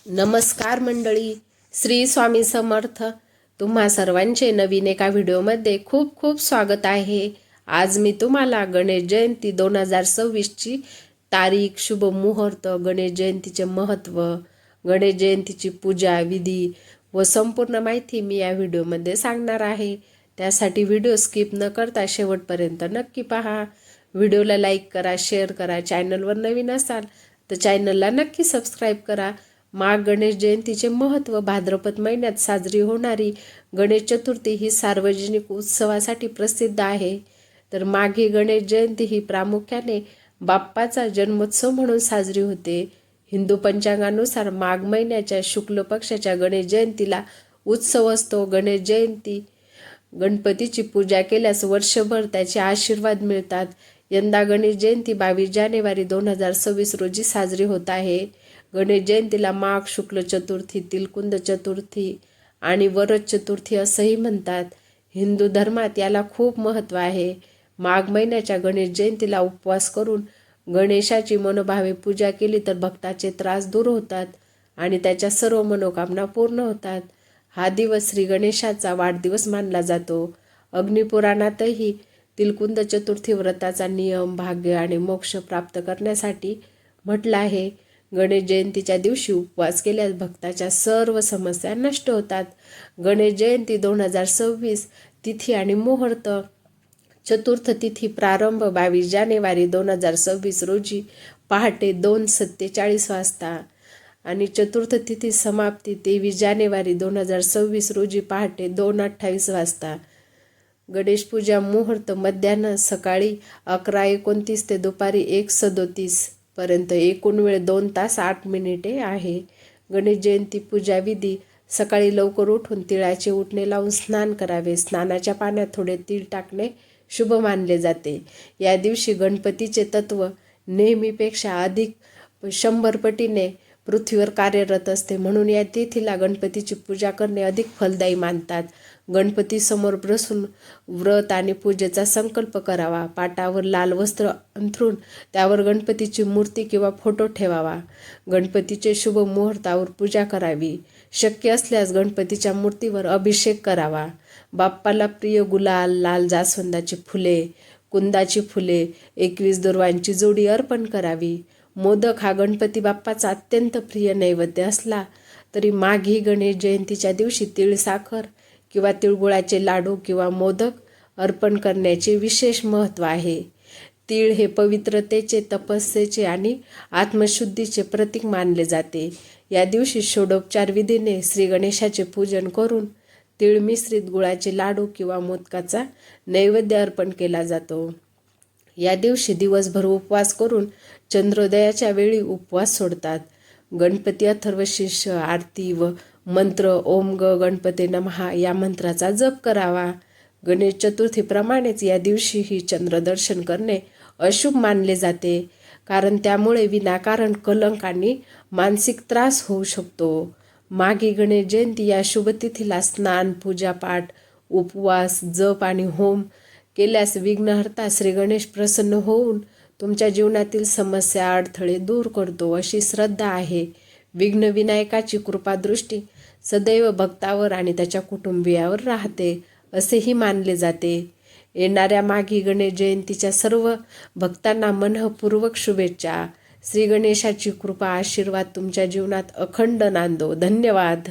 नमस्कार मंडळी, श्री स्वामी समर्थ. तुम्हा सर्वांचे नवीन एका व्हिडिओमध्ये खूप खूप स्वागत आहे. आज मी तुम्हाला गणेश जयंती 2026ची तारीख, शुभ मुहूर्त, गणेश जयंतीचे महत्त्व, गणेश जयंतीची पूजा विधी व संपूर्ण माहिती मी या व्हिडिओमध्ये सांगणार आहे. त्यासाठी व्हिडिओ स्किप न करता शेवटपर्यंत नक्की पहा. व्हिडिओला लाईक करा, शेअर करा. चॅनलवर नवीन असाल तर चॅनलला नक्की सबस्क्राईब करा. माघ गणेश जयंतीचे महत्त्व. भाद्रपद महिन्यात साजरी होणारी गणेश चतुर्थी ही सार्वजनिक उत्सवासाठी प्रसिद्ध आहे. तर माघी गणेश जयंती ही प्रामुख्याने बाप्पाचा जन्मोत्सव म्हणून साजरी होते. हिंदू पंचांगानुसार माघ महिन्याच्या शुक्ल पक्षाच्या गणेश जयंतीला उत्सव असतो. गणेश जयंती गणपतीची पूजा केल्यास वर्षभर त्याचे आशीर्वाद मिळतात. यंदा गणेश जयंती 22 जानेवारी 2026 रोजी साजरी होत आहे. गणेश जयंतीला माघ शुक्ल चतुर्थी, तिलकुंद चतुर्थी आणि वरद चतुर्थी असंही म्हणतात. हिंदू धर्मात याला खूप महत्त्व आहे. माघ महिन्याच्या गणेश जयंतीला उपवास करून गणेशाची मनोभावे पूजा केली तर भक्ताचे त्रास दूर होतात आणि त्याच्या सर्व मनोकामना पूर्ण होतात. हा दिवस श्री गणेशाचा वाढदिवस मानला जातो. अग्निपुराणातही तिलकुंद चतुर्थी व्रताचा नियम, भाग्य आणि मोक्ष प्राप्त करण्यासाठी म्हटलं आहे. गणेश जयंतीच्या दिवशी उपवास केल्यास भक्ताच्या सर्व समस्या नष्ट होतात. गणेश जयंती 2026 तिथी आणि मुहूर्त. चतुर्थ तिथी प्रारंभ 22 जानेवारी 2026 रोजी पहाटे 2:47 वाजता आणि चतुर्थ तिथी समाप्ती 23 जानेवारी 2026 रोजी पहाटे 2:28 वाजता. गणेश पूजा मुहूर्त मध्यान्ह सकाळी 11:29 ते दुपारी 1:37 पर्यंत. एकूण वेळ 2 तास 8 मिनिटे आहे. गणेश जयंती पूजा विधी. सकाळी लवकर उठून तिळाचे उटणे लावून स्नान करावे. स्नानाच्या पाण्यात थोडे तीळ टाकणे शुभ मानले जाते. या दिवशी गणपतीचे तत्व नेहमीपेक्षा अधिक 100 पटीने पृथ्वीवर कार्यरत असते. म्हणून या तिथीला गणपतीची पूजा करणे अधिक फलदायी मानतात. गणपतीसमोर बसून व्रत आणि पूजेचा संकल्प करावा. पाटावर लाल वस्त्र अंथरून त्यावर गणपतीची मूर्ती किंवा फोटो ठेवावा. गणपतीचे शुभ मुहूर्तावर पूजा करावी. शक्य असल्यास गणपतीच्या मूर्तीवर अभिषेक करावा. बाप्पाला प्रिय गुलाल, लाल जास्वंदाची फुले, कुंदाची फुले, 21 दुर्वांची जोडी अर्पण करावी. मोदक हा गणपती बाप्पाचा अत्यंत प्रिय नैवेद्य असला तरी माघी गणेश जयंतीच्या दिवशी तीळ साखर किंवा तिळगुळाचे लाडू किंवा मोदक अर्पण करण्याचे विशेष महत्त्व आहे. तीळ हे पवित्रतेचे, तपस्येचे आणि आत्मशुद्धीचे प्रतीक मानले जाते. या दिवशी षोडोपचार विधीने श्री गणेशाचे पूजन करून तीळ मिश्रित गुळाचे लाडू किंवा मोदकाचा नैवेद्य अर्पण केला जातो. या दिवशी दिवसभर उपवास करून चंद्रोदयाच्या वेळी उपवास सोडतात. गणपती अथर्वशीर्ष, आरती व मंत्र ओम ग गणपते नमः या मंत्राचा जप करावा. गणेश चतुर्थीप्रमाणेच या दिवशीही चंद्रदर्शन करणे अशुभ मानले जाते, कारण त्यामुळे विनाकारण कलंक आणि मानसिक त्रास होऊ शकतो. माघी गणेश जयंती या शुभतिथीला स्नान, पूजापाठ, उपवास, जप आणि होम केल्यास विघ्नहर्ता श्री गणेश प्रसन्न होऊन तुमच्या जीवनातील समस्या, अडथळे दूर करतो अशी श्रद्धा आहे. विघ्नविनायकाची कृपादृष्टी सदैव भक्तावर आणि त्याच्या कुटुंबियावर राहते असेही मानले जाते. येणाऱ्या माघी गणेश जयंतीच्या सर्व भक्तांना मनःपूर्वक शुभेच्छा. श्री गणेशाची कृपा, आशीर्वाद तुमच्या जीवनात अखंड नांदो. धन्यवाद.